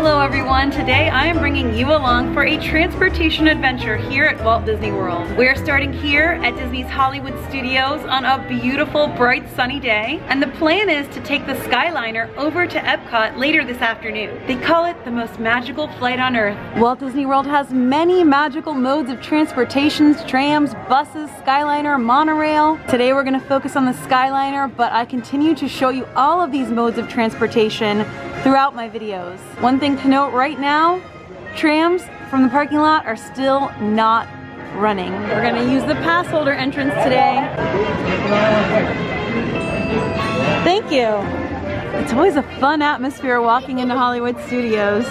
Hello everyone, today I am bringing you along for a transportation adventure here at Walt Disney World. We are starting here at Disney's Hollywood Studios on a beautiful, bright, sunny day, and the plan is to take the Skyliner over to Epcot later this afternoon. They call it the most magical flight on Earth. Walt Disney World has many magical modes of transportations, trams, buses, Skyliner, monorail. Today we're going to focus on the Skyliner, but I continue to show you all of these modes of transportation throughout my videos. One thing to note right now, trams from the parking lot are still not running. We're gonna use the pass holder entrance today. Thank you. It's always a fun atmosphere walking into Hollywood Studios.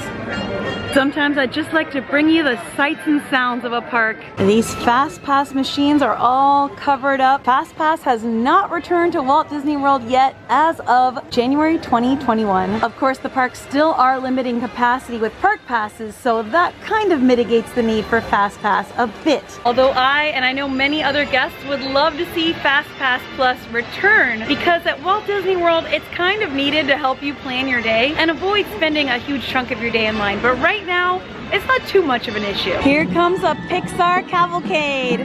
Sometimes I just like to bring you the sights and sounds of a park. These Fast Pass machines are all covered up. Fast Pass has not returned to Walt Disney World yet as of January 2021. Of course, the parks still are limiting capacity with park passes, so that kind of mitigates the need for Fast Pass a bit. Although I know many other guests would love to see Fast Pass Plus return, because at Walt Disney World, it's kind of needed to help you plan your day and avoid spending a huge chunk of your day in line. But right now, it's not too much of an issue. Here comes a Pixar Cavalcade.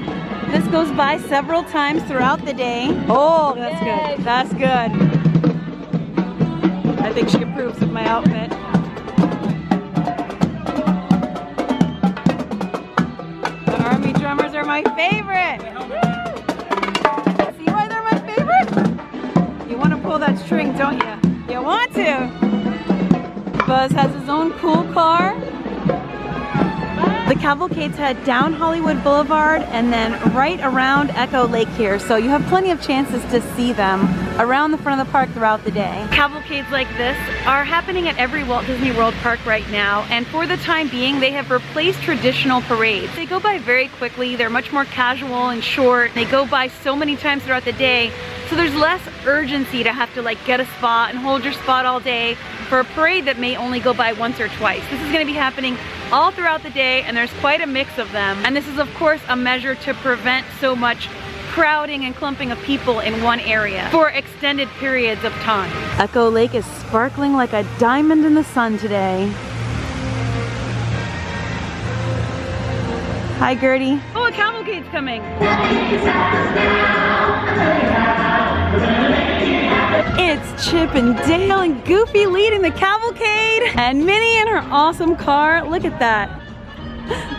This goes by several times throughout the day. Oh, that's good. That's good. I think she approves of my outfit. The Army drummers are my favorite. See why they're my favorite? You want to pull that string, don't you? You want to. Buzz has his own cool car. The cavalcades head down Hollywood Boulevard and then right around Echo Lake here, so you have plenty of chances to see them around the front of the park throughout the day. Cavalcades like this are happening at every Walt Disney World park right now, and for the time being they have replaced traditional parades. They go by very quickly, they're much more casual and short, they go by so many times throughout the day, so there's less urgency to have to like get a spot and hold your spot all day for a parade that may only go by once or twice. This is going to be happening all throughout the day, and there's quite a mix of them. And this is of course a measure to prevent so much crowding and clumping of people in one area for extended periods of time. Echo Lake is sparkling like a diamond in the sun today. Hi Gertie. Oh, a cavalcade's coming. It's Chip and Dale and Goofy leading the cavalcade, and Minnie in her awesome car. Look at that.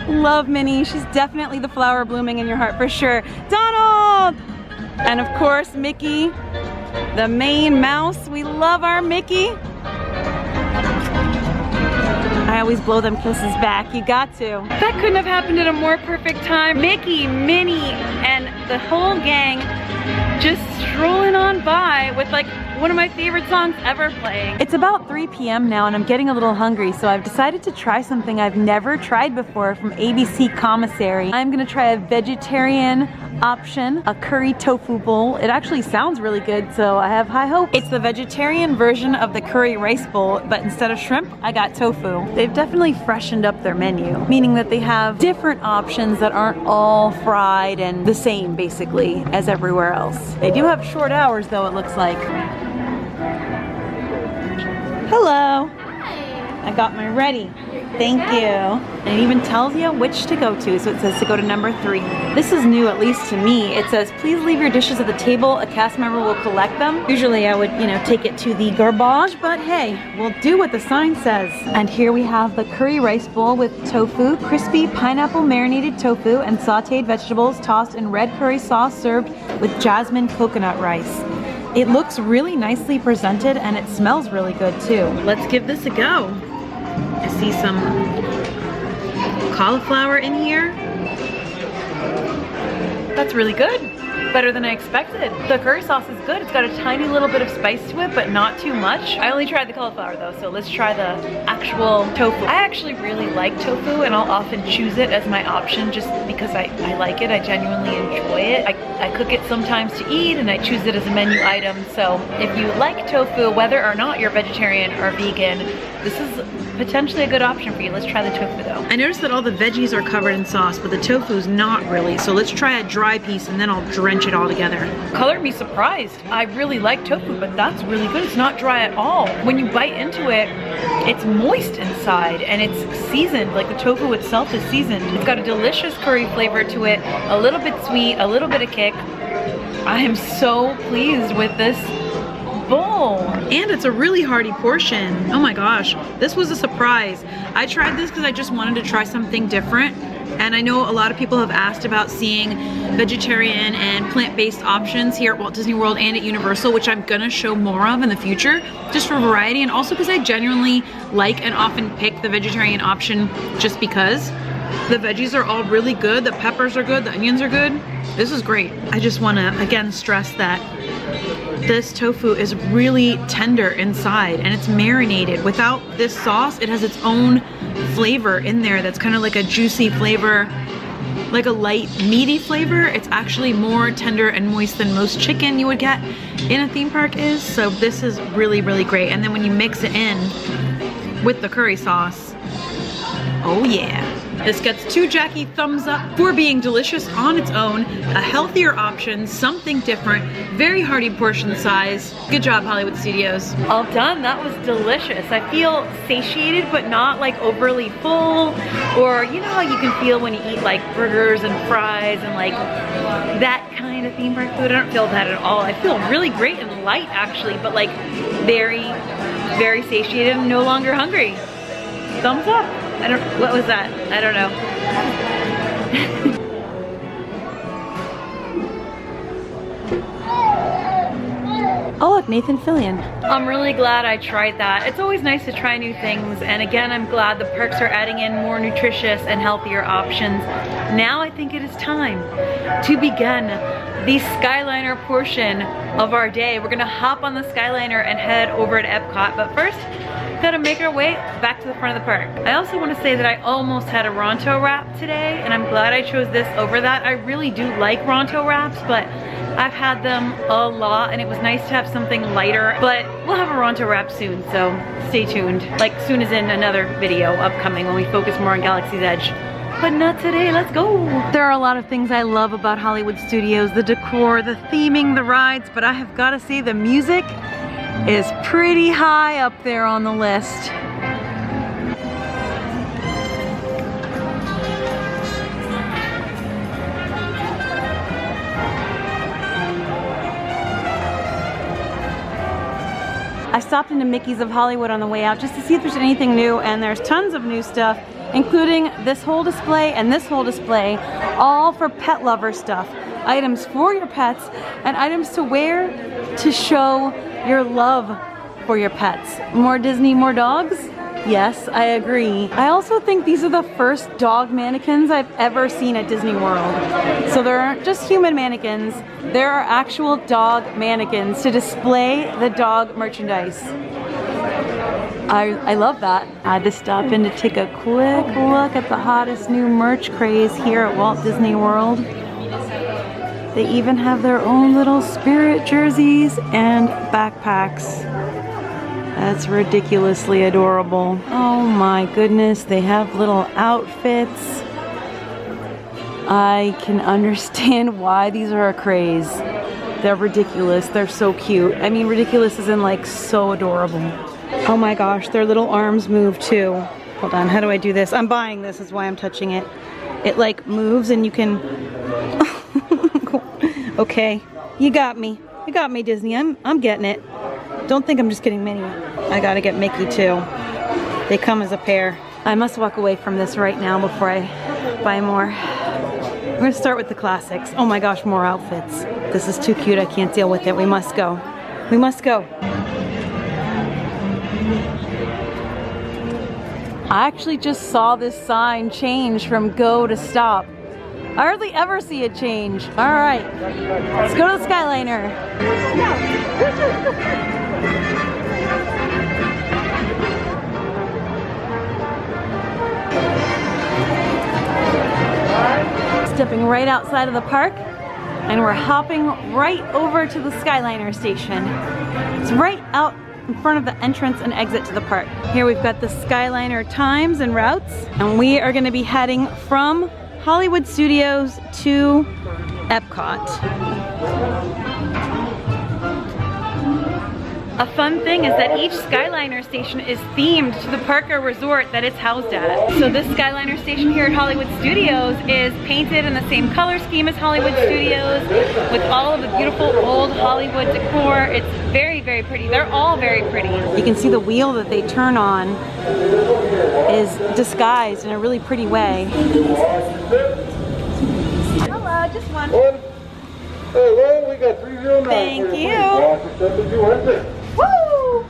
Love Minnie. She's definitely the flower blooming in your heart for sure. Donald! And of course Mickey, the main mouse. We love our Mickey. I always blow them kisses back. You got to. That couldn't have happened at a more perfect time. Mickey, Minnie, and the whole gang just strolling on by with like one of my favorite songs ever playing. It's about 3 p.m. now and I'm getting a little hungry, so I've decided to try something I've never tried before from ABC Commissary. I'm gonna try a vegetarian option, a curry tofu bowl. It actually sounds really good, so I have high hope. It's the vegetarian version of the curry rice bowl, but instead of shrimp, I got tofu. They've definitely freshened up their menu, meaning that they have different options that aren't all fried and the same basically as everywhere else. They do have short hours though, it looks like. Hello. Hi. I got mine ready. Thank you. And it even tells you which to go to. So it says to go to number 3. This is new, at least to me. It says, please leave your dishes at the table. A cast member will collect them. Usually I would, take it to the garbage, but hey, we'll do what the sign says. And here we have the curry rice bowl with tofu, crispy pineapple marinated tofu, and sauteed vegetables tossed in red curry sauce served with jasmine coconut rice. It looks really nicely presented and it smells really good too. Let's give this a go. I see some cauliflower in here. That's really good. Better than I expected. The curry sauce is good. It's got a tiny little bit of spice to it, but not too much. I only tried the cauliflower though, so let's try the actual tofu. I actually really like tofu and I'll often choose it as my option just because I like it. I genuinely enjoy it. I cook it sometimes to eat and I choose it as a menu item. So if you like tofu, whether or not you're vegetarian or vegan, this is potentially a good option for you. Let's try the tofu though. I noticed that all the veggies are covered in sauce, but the tofu's not really. So let's try a dry piece and then I'll drench crunch it all together. Color me surprised. I really like tofu, but that's really good. It's not dry at all. When you bite into it, it's moist inside and it's seasoned. Like the tofu itself is seasoned. It's got a delicious curry flavor to it, a little bit sweet, a little bit of kick. I am so pleased with this bowl. And it's a really hearty portion. Oh my gosh, this was a surprise. I tried this because I just wanted to try something different. And I know a lot of people have asked about seeing vegetarian and plant-based options here at Walt Disney World and at Universal, which I'm gonna show more of in the future, just for variety, and also because I genuinely like and often pick the vegetarian option just because. The veggies are all really good, the peppers are good, the onions are good. This is great. I just wanna, again, stress that this tofu is really tender inside and it's marinated. Without this sauce, it has its own flavor in there that's kind of like a juicy flavor, like a light meaty flavor. It's actually more tender and moist than most chicken you would get in a theme park is. So this is really, really great. And then when you mix it in with the curry sauce, oh yeah. This gets 2 Jackie thumbs up for being delicious on its own, a healthier option, something different, very hearty portion size. Good job, Hollywood Studios. All done, that was delicious. I feel satiated, but not like overly full, or you know how you can feel when you eat like burgers and fries and like that kind of theme park food? I don't feel that at all. I feel really great and light actually, but like very, very satiated and no longer hungry. Thumbs up. What was that? I don't know. Oh look, Nathan Fillion. I'm really glad I tried that. It's always nice to try new things, and again, I'm glad the parks are adding in more nutritious and healthier options. Now I think it is time to begin the Skyliner portion of our day. We're gonna hop on the Skyliner and head over to Epcot, but first, gotta make our way back to the front of the park. I also want to say that I almost had a Ronto wrap today, and I'm glad I chose this over that. I really do like Ronto wraps, but I've had them a lot, and it was nice to have something lighter, but we'll have a Ronto wrap soon, so stay tuned. Like soon as in another video upcoming when we focus more on Galaxy's Edge. But not today, let's go. There are a lot of things I love about Hollywood Studios, the decor, the theming, the rides, but I have got to say the music is pretty high up there on the list. I stopped into Mickey's of Hollywood on the way out just to see if there's anything new, and there's tons of new stuff, including this whole display and this whole display, all for pet lover stuff. Items for your pets and items to wear to show your love for your pets. More Disney, more dogs? Yes, I agree. I also think these are the first dog mannequins I've ever seen at Disney World. So there aren't just human mannequins, there are actual dog mannequins to display the dog merchandise. I love that. I had to stop in to take a quick look at the hottest new merch craze here at Walt Disney World. They even have their own little Spirit jerseys and backpacks. That's ridiculously adorable. Oh my goodness, they have little outfits. I can understand why these are a craze. They're ridiculous, they're so cute. I mean, ridiculous is in like so adorable. Oh my gosh, their little arms move too. Hold on, how do I do this? I'm buying this, is why I'm touching it. It like moves and you can... Okay, you got me. You got me, Disney. I'm getting it. Don't think I'm just getting Minnie. I gotta get Mickey too. They come as a pair. I must walk away from this right now before I buy more. We're gonna start with the classics. Oh my gosh, more outfits. This is too cute, I can't deal with it. We must go. We must go. I actually just saw this sign change from go to stop. I hardly ever see it change. All right, let's go to the Skyliner. Stepping right outside of the park, and we're hopping right over to the Skyliner station. It's right out in front of the entrance and exit to the park. Here we've got the Skyliner times and routes, and we are going to be heading from Hollywood Studios to Epcot. A fun thing is that each Skyliner station is themed to the park or resort that it's housed at. So this Skyliner station here at Hollywood Studios is painted in the same color scheme as Hollywood Studios with all of the beautiful old Hollywood decor. It's very, very pretty. They're all very pretty. You can see the wheel that they turn on is disguised in a really pretty way. Hello, just one. Hello, we got 309. Thank you. Woo!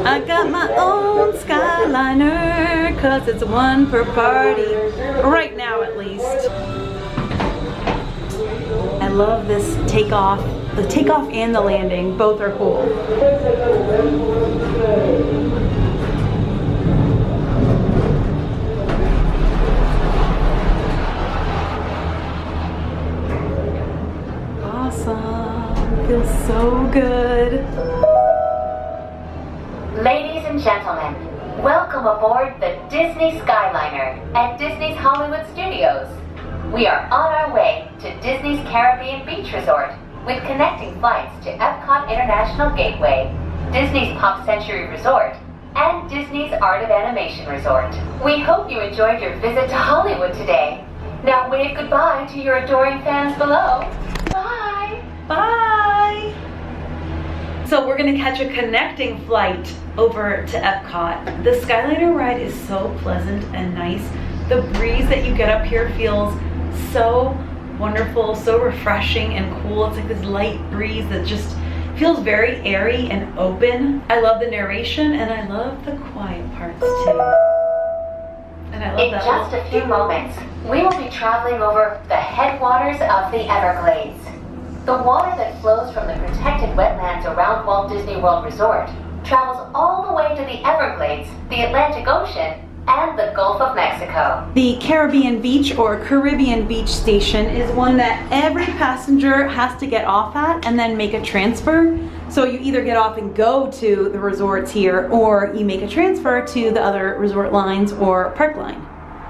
I got my own Skyliner, cause it's one per party. Right now at least. I love this takeoff. The takeoff and the landing, both are cool. Awesome. Feels so good. Ladies and gentlemen, welcome aboard the Disney Skyliner at Disney's Hollywood Studios. We are on our way to Disney's Caribbean Beach Resort with connecting flights to Epcot International Gateway, Disney's Pop Century Resort, and Disney's Art of Animation Resort. We hope you enjoyed your visit to Hollywood today. Now wave goodbye to your adoring fans below. Bye! Bye! So we're gonna catch a connecting flight over to Epcot. The Skyliner ride is so pleasant and nice. The breeze that you get up here feels so wonderful, so refreshing and cool. It's like this light breeze that just feels very airy and open. I love the narration and I love the quiet parts too. And I love In that. just a few moments, we will be traveling over the headwaters of the Everglades. The water that flows from the protected wetlands around Walt Disney World Resort travels all the way to the Everglades, the Atlantic Ocean, and the Gulf of Mexico. The Caribbean Beach or Caribbean Beach station is one that every passenger has to get off at and then make a transfer. So you either get off and go to the resorts here, or you make a transfer to the other resort lines or park line.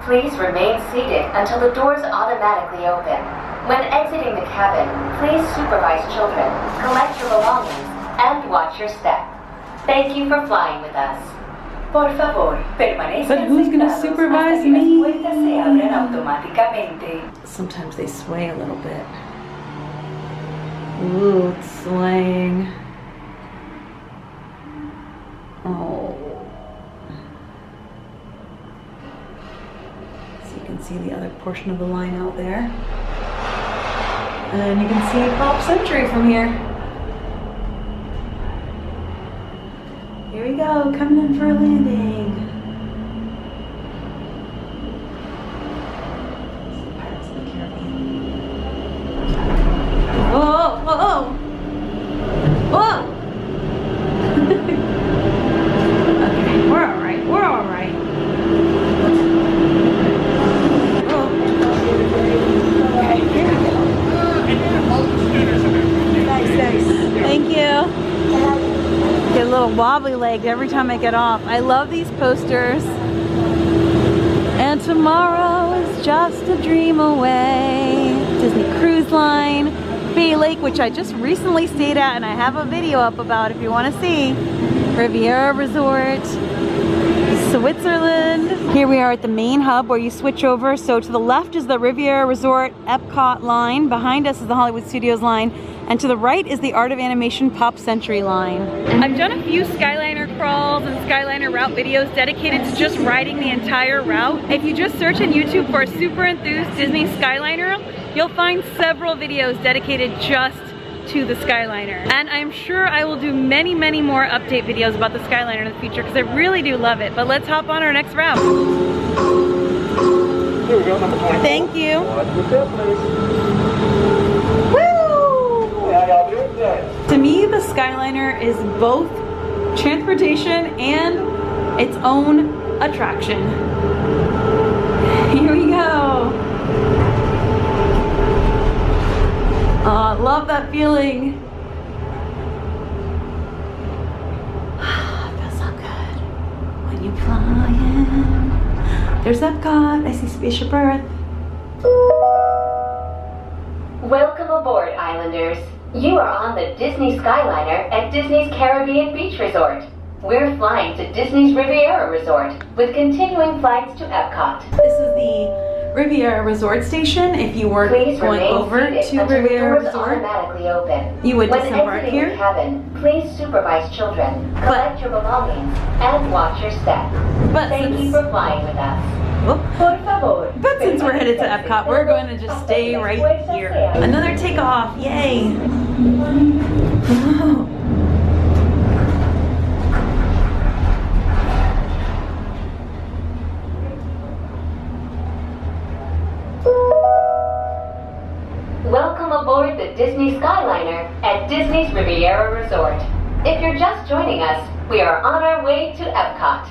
Please remain seated until the doors automatically open. When exiting the cabin, please supervise children, collect your belongings, and watch your step. Thank you for flying with us. Por favor, permanezcan But who's gonna sentados supervise hasta que las me? puertas se abran automáticamente. Sometimes they sway a little bit. Ooh, it's swaying. Oh. So you can see the other portion of the line out there. And you can see Pop Century from here. Here we go, coming in for a landing. Pirates of the Caribbean. Whoa, whoa, whoa! Okay, we're alright, we're alright. Okay, here we go. Nice. Thank you. Get a little wobbly legged every time I get off. I love these posters. And tomorrow is just a dream away. Disney Cruise Line, Bay Lake, which I just recently stayed at, and I have a video up about if you want to see. Riviera Resort, Switzerland. Here we are at the main hub where you switch over. So to the left is the Riviera Resort Epcot line. Behind us is the Hollywood Studios line. And to the right is the Art of Animation Pop Century line. I've done a few Skyliner crawls and Skyliner route videos dedicated to just riding the entire route. If you just search on YouTube for Super Enthused Disney Skyliner, you'll find several videos dedicated just to the Skyliner. And I'm sure I will do many, many more update videos about the Skyliner in the future because I really do love it. But let's hop on our next route. Here we go, number 24. Thank you. Watch your step, please. To me, the Skyliner is both transportation and its own attraction. Here we go. Oh, love that feeling. It feels so good when you fly in. There's Epcot. I see Spaceship Earth. Welcome aboard, Islanders. You are on the Disney Skyliner at Disney's Caribbean Beach Resort. We're flying to Disney's Riviera Resort with continuing flights to Epcot. This is the Riviera Resort Station. If you were Please going remain over seated to until Riviera the doors Resort, automatically open. you would when disembark exiting here. the cabin, please supervise children, collect your belongings, and watch your step. But Thank you since, for flying with us. But since we're headed to Epcot, we're going to just stay right here. Another takeoff, yay! Welcome aboard the Disney Skyliner at Disney's Riviera Resort. If you're just joining us, we are on our way to Epcot.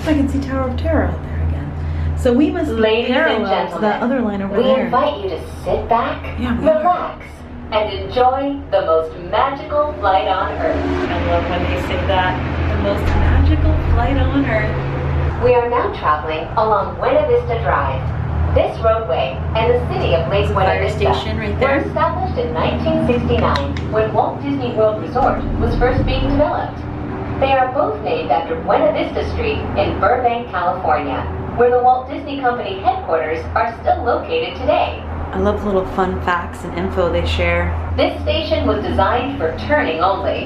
I can see Tower of Terror out there again. So we must be Ladies and parallel to that gentlemen, other line over we there. invite you to sit back, Yeah, we are. relax, and enjoy the most magical flight on Earth. I love when they say that. The most magical flight on Earth. We are now traveling along Buena Vista Drive. This roadway and the city of Lake Buena Fire Vista station right there. were established in 1969 when Walt Disney World Resort was first being developed. They are both named after Buena Vista Street in Burbank, California, where the Walt Disney Company headquarters are still located today. I love little fun facts and info they share. This station was designed for turning only.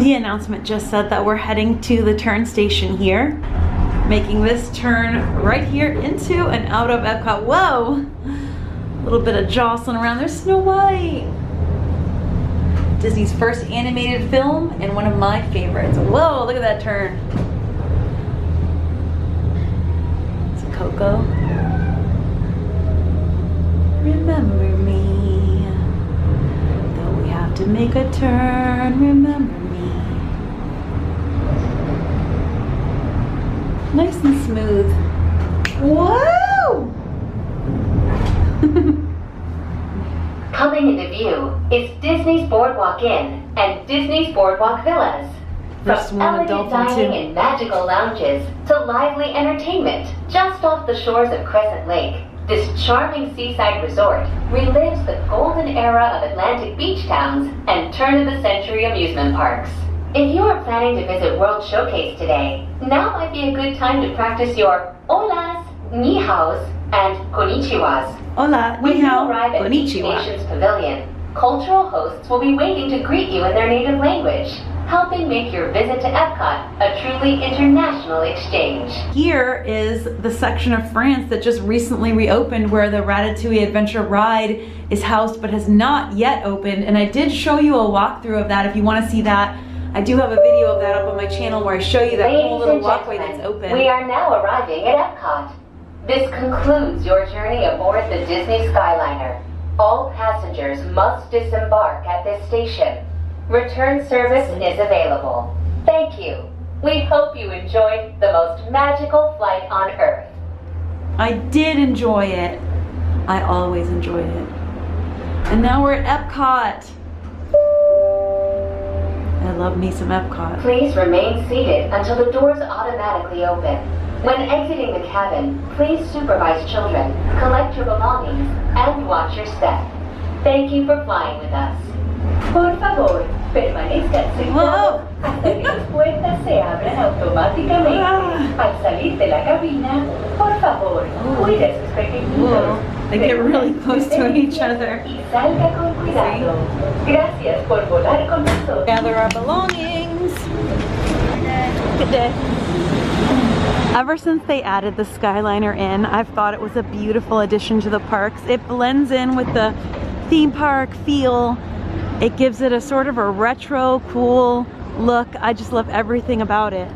The announcement just said that we're heading to the turn station here, making this turn right here into and out of Epcot. Whoa! A little bit of jostling around. There's Snow White. Disney's first animated film and one of my favorites. Whoa, look at that turn. It's Coco. Remember me. Though we have to make a turn, remember me. Nice and smooth. Whoa! Coming into view is Disney's Boardwalk Inn and Disney's Boardwalk Villas. First From one, elegant Dolphin dining 2. and magical lounges to lively entertainment just off the shores of Crescent Lake, this charming seaside resort relives the golden era of Atlantic beach towns and turn-of-the-century amusement parks. If you are planning to visit World Showcase today, now might be a good time to practice your holas, ni haos, and konnichiwas. Hola, When ni you hao, arrive at Beach konnichiwa. Nation's Pavilion, cultural hosts will be waiting to greet you in their native language, helping make your visit to Epcot a truly international exchange. Here is the section of France that just recently reopened where the Ratatouille Adventure Ride is housed but has not yet opened. And I did show you a walkthrough of that if you want to see that. I do have a video of that up on my channel where I show you that whole Ladies little and walkway gentlemen, that's open. we are now arriving at Epcot. This concludes your journey aboard the Disney Skyliner. All passengers must disembark at this station. Return service is available. Thank you. We hope you enjoyed the most magical flight on Earth. I did enjoy it. I always enjoy it. And now we're at Epcot. I love me some Epcot. Please remain seated until the doors automatically open. When exiting the cabin, please supervise children, collect your belongings, and watch your step. Thank you for flying with us. Por favor, permanezcan sentados hasta que las puertas se abran automáticamente. Al salir de la cabina, por favor, cuide sus pequeñitos. Whoa, they get really close to each other. Y salga con cuidado. Gracias por volar con nosotros. Gather our belongings. Good day. Ever since they added the Skyliner in, I've thought it was a beautiful addition to the parks. It blends in with the theme park feel. It gives it a sort of a retro, cool look. I just love everything about it.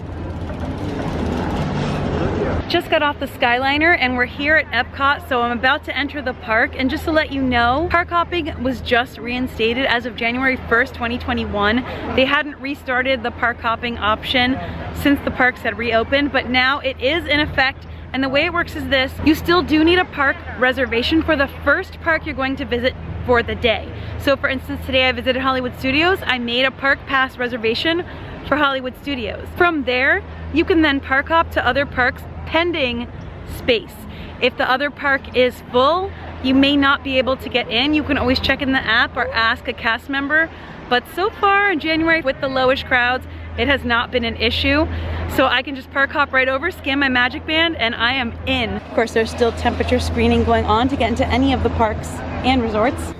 Just got off the Skyliner and we're here at Epcot, so I'm about to enter the park. And just to let you know, park hopping was just reinstated as of January 1st, 2021. They hadn't restarted the park hopping option since the parks had reopened, but now it is in effect. And the way it works is this: you still do need a park reservation for the first park you're going to visit for the day. So for instance, today I visited Hollywood Studios. I made a park pass reservation for Hollywood Studios. From there, you can then park hop to other parks pending space. If the other park is full, you may not be able to get in. You can always check in the app or ask a cast member. But so far in January, with the lowish crowds, it has not been an issue. So I can just park hop right over, scan my magic band, and I am in. Of course, there's still temperature screening going on to get into any of the parks and resorts.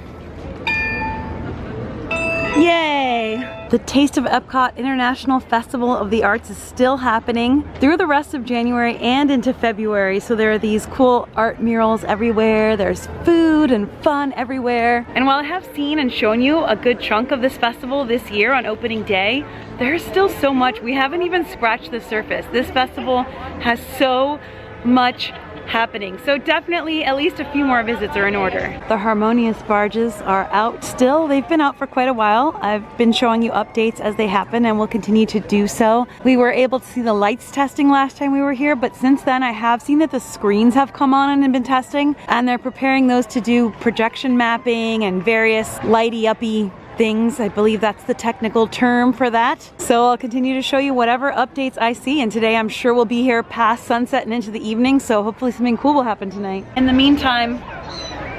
Yay! The Taste of Epcot International Festival of the Arts is still happening through the rest of January and into February. So there are these cool art murals everywhere. There's food and fun everywhere. And while I have seen and shown you a good chunk of this festival this year on opening day, there's still so much. We haven't even scratched the surface. This festival has so much happening. So definitely at least a few more visits are in order. The Harmonious barges are out still. They've been out for quite a while. I've been showing you updates as they happen and will continue to do so. We were able to see the lights testing last time we were here, but since then I have seen that the screens have come on and have been testing, and they're preparing those to do projection mapping and various lighty-uppy things. I believe that's the technical term for that. So I'll continue to show you whatever updates I see, and today I'm sure we'll be here past sunset and into the evening, so hopefully something cool will happen tonight. In the meantime,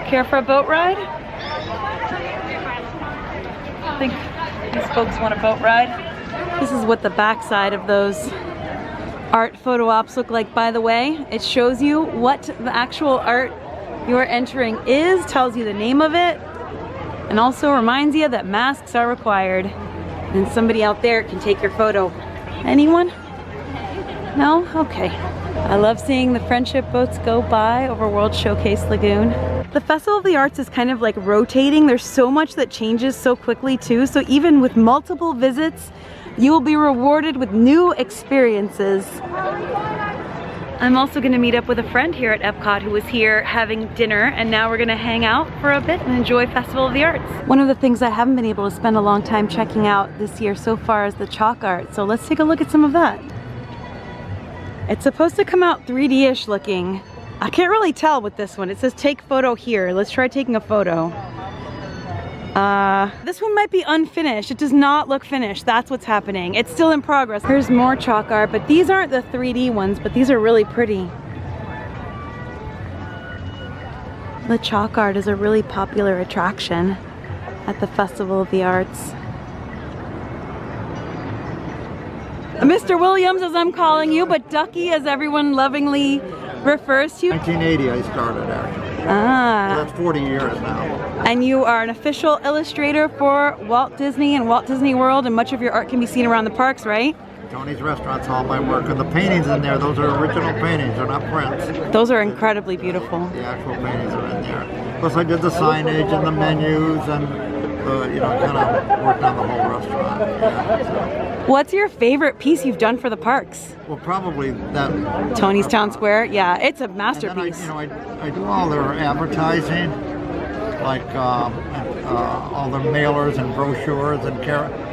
care for a boat ride? I think these folks want a boat ride. This is what the backside of those art photo ops look like, by the way. It shows you what the actual art you are entering is, tells you the name of it, and also reminds you that masks are required. And somebody out there can take your photo. Anyone? No? Okay. I love seeing the friendship boats go by over World Showcase Lagoon. The Festival of the Arts is kind of like rotating. There's so much that changes so quickly too. So even with multiple visits, you will be rewarded with new experiences. I'm also gonna meet up with a friend here at Epcot who was here having dinner, and now we're gonna hang out for a bit and enjoy Festival of the Arts. One of the things I haven't been able to spend a long time checking out this year so far is the chalk art, so let's take a look at some of that. It's supposed to come out 3D-ish looking. I can't really tell with this one. It says take photo here. Let's try taking a photo. This one might be unfinished. It does not look finished. That's what's happening. It's still in progress. Here's more chalk art, but these aren't the 3D ones, but these are really pretty. The chalk art is a really popular attraction at the Festival of the Arts. Mr. Williams, as I'm calling you, but Ducky as everyone lovingly refers to you. 1980 I started actually. Ah. So that's 40 years now. And you are an official illustrator for Walt Disney and Walt Disney World, and much of your art can be seen around the parks, right? Tony's Restaurant's all my work, and the paintings in there, those are original paintings, they're not prints. Those are incredibly beautiful. The actual paintings are in there. Plus I did the signage and the menus and you know, kind of worked on the whole restaurant. Yeah, so. What's your favorite piece you've done for the parks? Well, probably that. Tony's Town Square? Yeah, it's a masterpiece. And then I do all their advertising, like all their mailers and brochures, and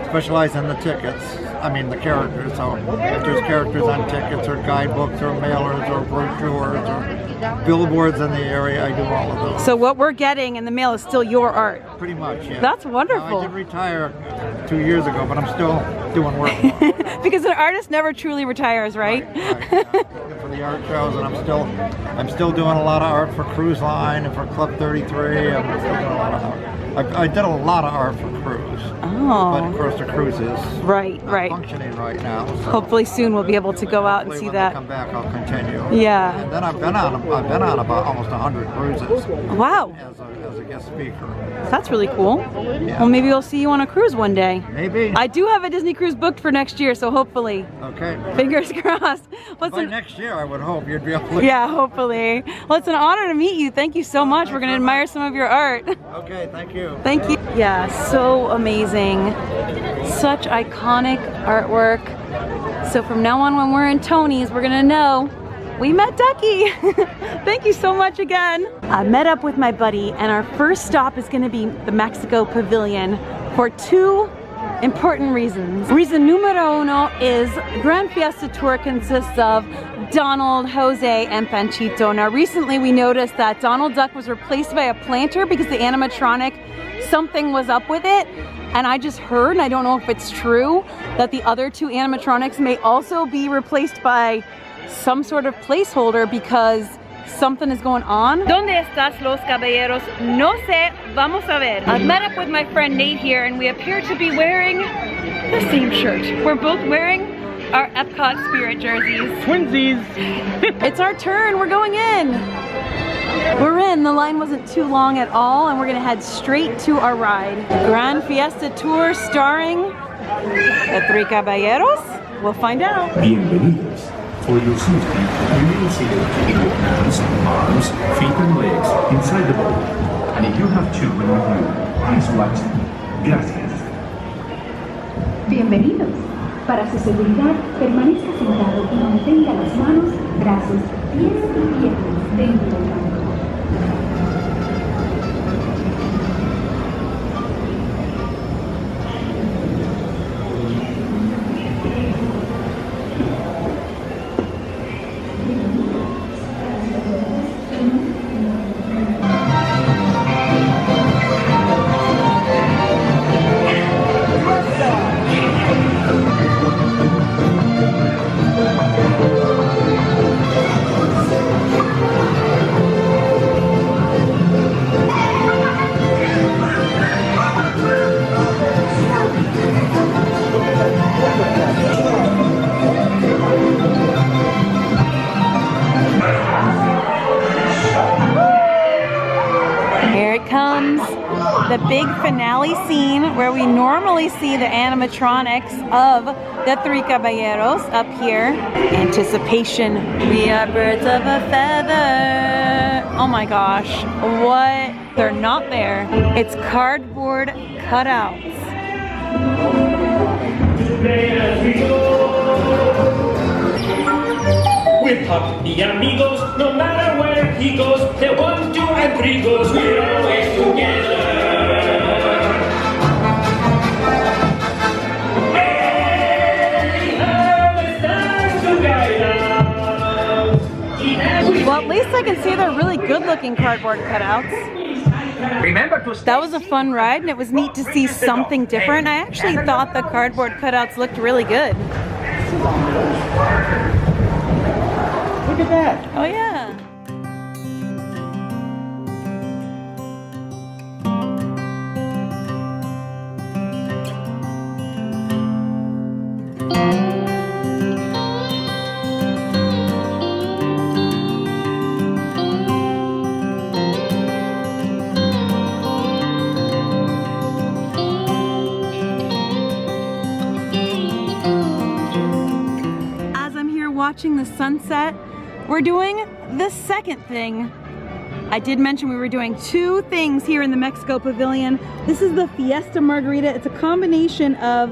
specialize in the tickets. I mean the characters. So if there's characters on tickets or guidebooks or mailers or brochures or billboards in the area, I do all of those. So what we're getting in the mail is still your art? Pretty much, yeah. That's wonderful. Now, I did retire 2 years ago, but I'm still doing work. Because an artist never truly retires, right? Right, yeah. For the art shows, and I'm still doing a lot of art for Cruise Line and for Club 33. I'm still doing a lot of art. I did a lot of art for Cruise. Oh. But of course the Cruise is right. functioning right now. So hopefully soon we'll be able to go out and see when that. They come back, I'll continue. Yeah. And then I've been on about almost 100 cruises. Wow. As a guest speaker. That's really cool. Yeah. Well, maybe we'll see you on a cruise one day. Maybe. I do have a Disney cruise booked for next year, so hopefully. Okay. Fingers crossed. By next year, I would hope you'd be able to. Yeah, hopefully. Well, it's an honor to meet you. Thank you so much. We're going to admire some of your art. Okay, thank you. Thank you. Yeah, so amazing. Such iconic artwork. So from now on, when we're in Tony's, we're going to know we met Ducky. Thank you so much again. I met up with my buddy, and our first stop is going to be the Mexico Pavilion for two important reasons. Reason numero uno is Grand Fiesta Tour consists of Donald, Jose, and Panchito. Now recently we noticed that Donald Duck was replaced by a planter because the animatronic, something was up with it. And I just heard, and I don't know if it's true, that the other two animatronics may also be replaced by some sort of placeholder because something is going on. ¿Dónde estás los caballeros? No sé, vamos a ver. I've met up with my friend Nate here and we appear to be wearing the same shirt. We're both wearing our Epcot Spirit jerseys. Twinsies. It's our turn, we're going in. We're in, the line wasn't too long at all and we're gonna head straight to our ride. Grand Fiesta Tour starring the Three Caballeros? We'll find out. Bienvenidos. For your safety, you will see your hands, arms, feet and legs inside the boat. And if you have children with you, please watch them. Gracias. Bienvenidos. Para su seguridad, permanezca sentado y mantenga las manos, brazos, pies y piernas dentro del banco. The big finale scene where we normally see the animatronics of the Three Caballeros up here. Anticipation. We are birds of a feather. Oh my gosh. What? They're not there. It's cardboard cutouts. We're Puppy Amigos, no matter where he goes. The 1, 2, and 3 goes, we're always together. Well, at least I can see they're really good-looking cardboard cutouts. That was a fun ride, and it was neat to see something different. I actually thought the cardboard cutouts looked really good. Look at that. Oh yeah. Watching the sunset, we're doing the second thing. I did mention we were doing 2 things here in the Mexico Pavilion. This is the Fiesta Margarita. It's a combination of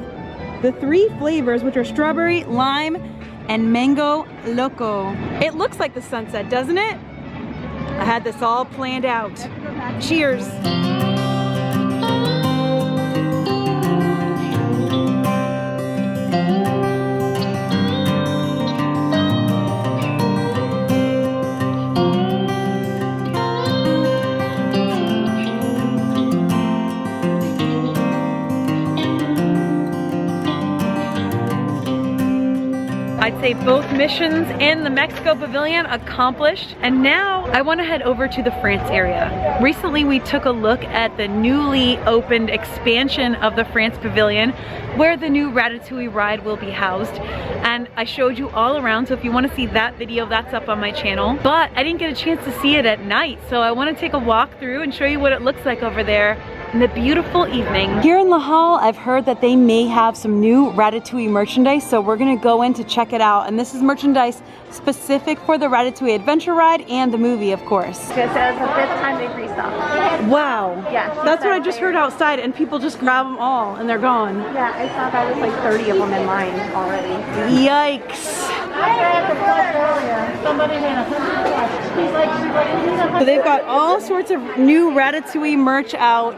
the 3 flavors, which are strawberry, lime, and mango loco. It looks like the sunset, doesn't it? I had this all planned out. Cheers. I'd say both missions in the Mexico Pavilion accomplished, and now I want to head over to the France area. Recently we took a look at the newly opened expansion of the France Pavilion where the new Ratatouille ride will be housed, and I showed you all around, so if you want to see that video, that's up on my channel. But I didn't get a chance to see it at night, so I want to take a walk through and show you what it looks like over there in the beautiful evening. Here in the hall, I've heard that they may have some new Ratatouille merchandise, so we're gonna go in to check it out. And this is merchandise specific for the Ratatouille Adventure Ride and the movie, of course. It says the 5th time they've restocked. Wow. Yeah. That's what I just heard outside, and people just grab them all and they're gone. Yeah, I saw that was like 30 of them in line already. Yikes. So they've got all sorts of new Ratatouille merch out.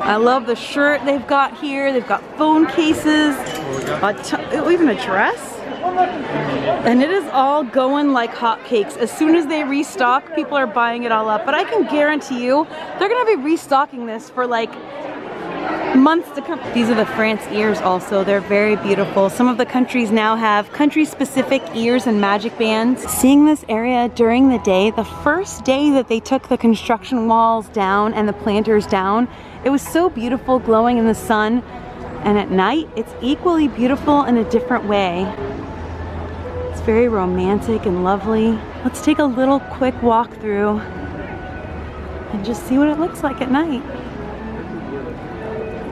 I love the shirt they've got here. They've got phone cases, even a dress. And it is all going like hotcakes. As soon as they restock, people are buying it all up. But I can guarantee you, they're gonna be restocking this for like months to come. These are the France ears also. They're very beautiful. Some of the countries now have country-specific ears and magic bands. Seeing this area during the day, the first day that they took the construction walls down and the planters down, it was so beautiful, glowing in the sun. And at night, it's equally beautiful in a different way. It's very romantic and lovely. Let's take a little quick walk through and just see what it looks like at night.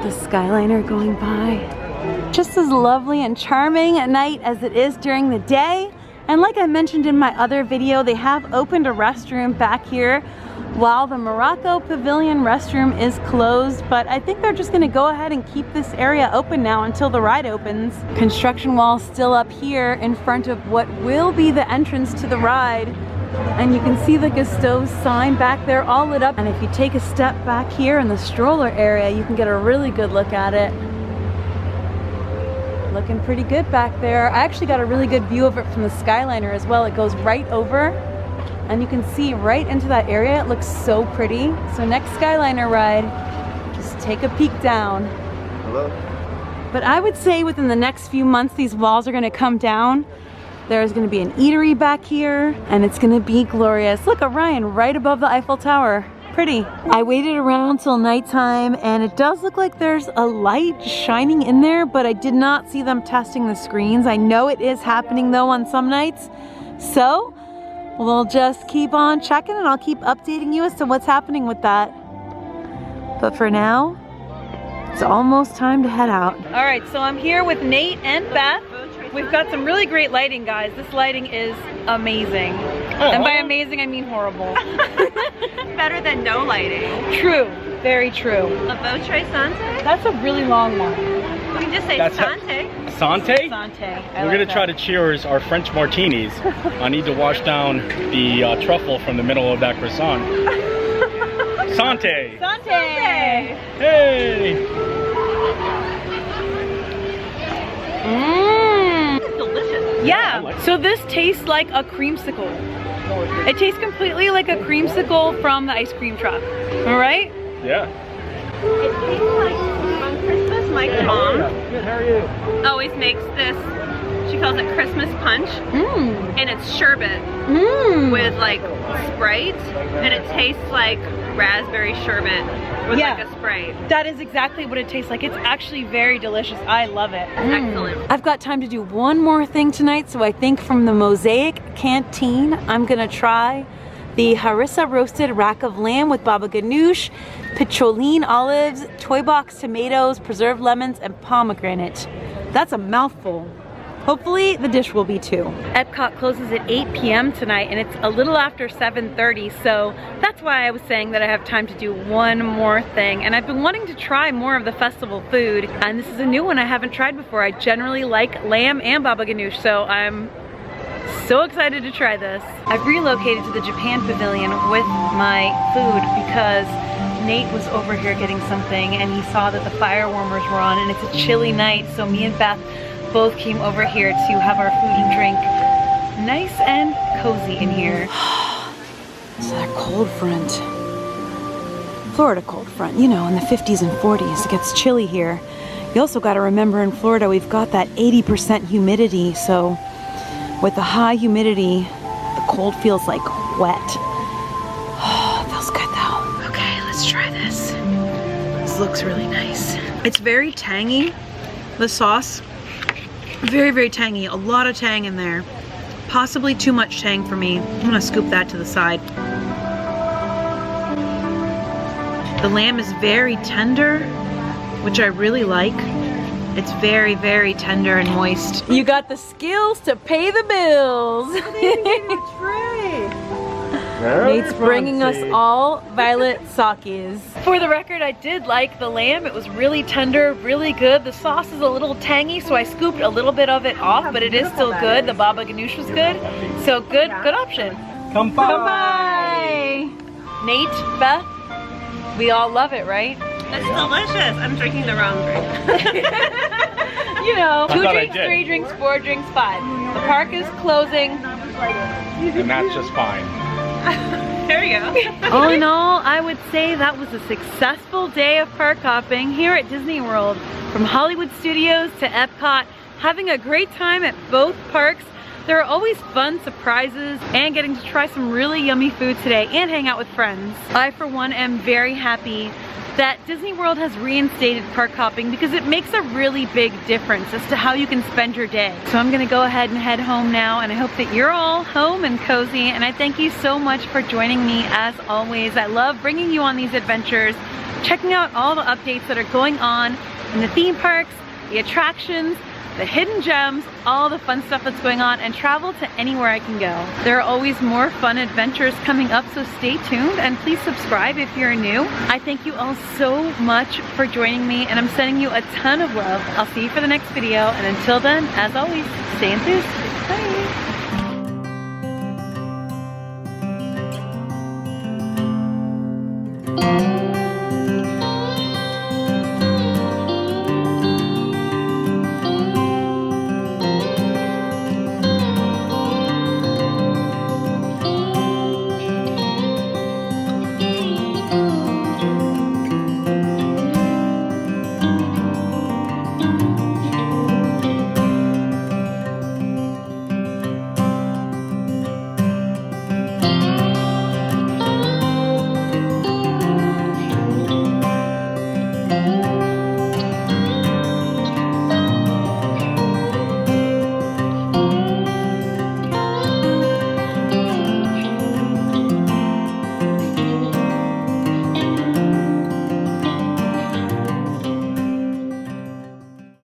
The Skyliner going by. Just as lovely and charming at night as it is during the day. And like I mentioned in my other video, they have opened a restroom back here while the Morocco Pavilion restroom is closed, but I think they're just gonna go ahead and keep this area open now until the ride opens. Construction wall still up here in front of what will be the entrance to the ride. And you can see the Gusteau's sign back there all lit up. And if you take a step back here in the stroller area, you can get a really good look at it. Looking pretty good back there. I actually got a really good view of it from the Skyliner as well. It goes right over and you can see right into that area. It looks so pretty. So next Skyliner ride, just take a peek down. Hello? But I would say within the next few months, these walls are gonna come down. There's gonna be an eatery back here and it's gonna be glorious. Look, Orion right above the Eiffel Tower. Pretty. I waited around till nighttime and it does look like there's a light shining in there, but I did not see them testing the screens. I know it is happening though on some nights. So we'll just keep on checking and I'll keep updating you as to what's happening with that. But for now, it's almost time to head out. All right, so I'm here with Nate and Beth. We've got some really great lighting, guys. This lighting is amazing. And by amazing, I mean horrible. Better than no lighting. True, very true. A Votre Sante? That's a really long one. We can just say Sante. Sante? Sante. We're gonna try to cheers our French martinis. I need to wash down the truffle from the middle of that croissant. Sante! Sante! Hey! Delicious. Yeah, so this tastes like a creamsicle. It tastes completely like a creamsicle from the ice cream truck. All right? Yeah. It tastes like on Christmas, my mom Good, how are you? always makes this, she calls it Christmas punch. And it's sherbet with like Sprite, and it tastes like raspberry sherbet with like a Sprite. That is exactly what it tastes like. It's actually very delicious. I love it. Excellent. I've got time to do one more thing tonight, so I think from the Mosaic Canteen, I'm gonna try the harissa roasted rack of lamb with baba ganoush, picholine olives, toy box tomatoes, preserved lemons, and pomegranate. That's a mouthful. Hopefully the dish will be too. Epcot closes at 8 p.m. tonight and it's a little after 7:30, so that's why I was saying that I have time to do one more thing. And I've been wanting to try more of the festival food, and this is a new one I haven't tried before. I generally like lamb and baba ganoush, so I'm so excited to try this. I've relocated to the Japan Pavilion with my food because Nate was over here getting something and he saw that the fire warmers were on and it's a chilly night, so me and Beth both came over here to have our food and drink nice and cozy in here. It's that cold front. Florida cold front, you know, in the 50s and 40s. It gets chilly here. You also got to remember in Florida we've got that 80% humidity, so with the high humidity, the cold feels like wet. Oh, it feels good though. Okay, let's try this. This looks really nice. It's very tangy, the sauce. Very, very tangy. A lot of tang in there. Possibly too much tang for me. I'm gonna scoop that to the side. The lamb is very tender, which I really like. It's very, very tender and moist. You got the skills to pay the bills. Nate's bringing us all violet sakis. For the record, I did like the lamb. It was really tender, really good. The sauce is a little tangy, so I scooped a little bit of it off, but it is still good. The baba ganoush was good. So good option. Come by. Come by. Nate, Beth, we all love it, right? It's delicious. I'm drinking the wrong drink. You know, 2 I drinks, did. 3 drinks, 4 drinks, 5. The park is closing. And that's just fine. Very we go. All in all, I would say that was a successful day of park hopping here at Disney World. From Hollywood Studios to Epcot, having a great time at both parks. There are always fun surprises and getting to try some really yummy food today and hang out with friends. I, for one, am very happy that Disney World has reinstated park hopping because it makes a really big difference as to how you can spend your day. So I'm gonna go ahead and head home now, and I hope that you're all home and cozy, and I thank you so much for joining me as always. I love bringing you on these adventures, checking out all the updates that are going on in the theme parks, the attractions, the hidden gems, all the fun stuff that's going on, and travel to anywhere I can go. There are always more fun adventures coming up, so stay tuned and please subscribe if you're new. I thank you all so much for joining me, and I'm sending you a ton of love. I'll see you for the next video, and until then, as always, stay enthused. Bye.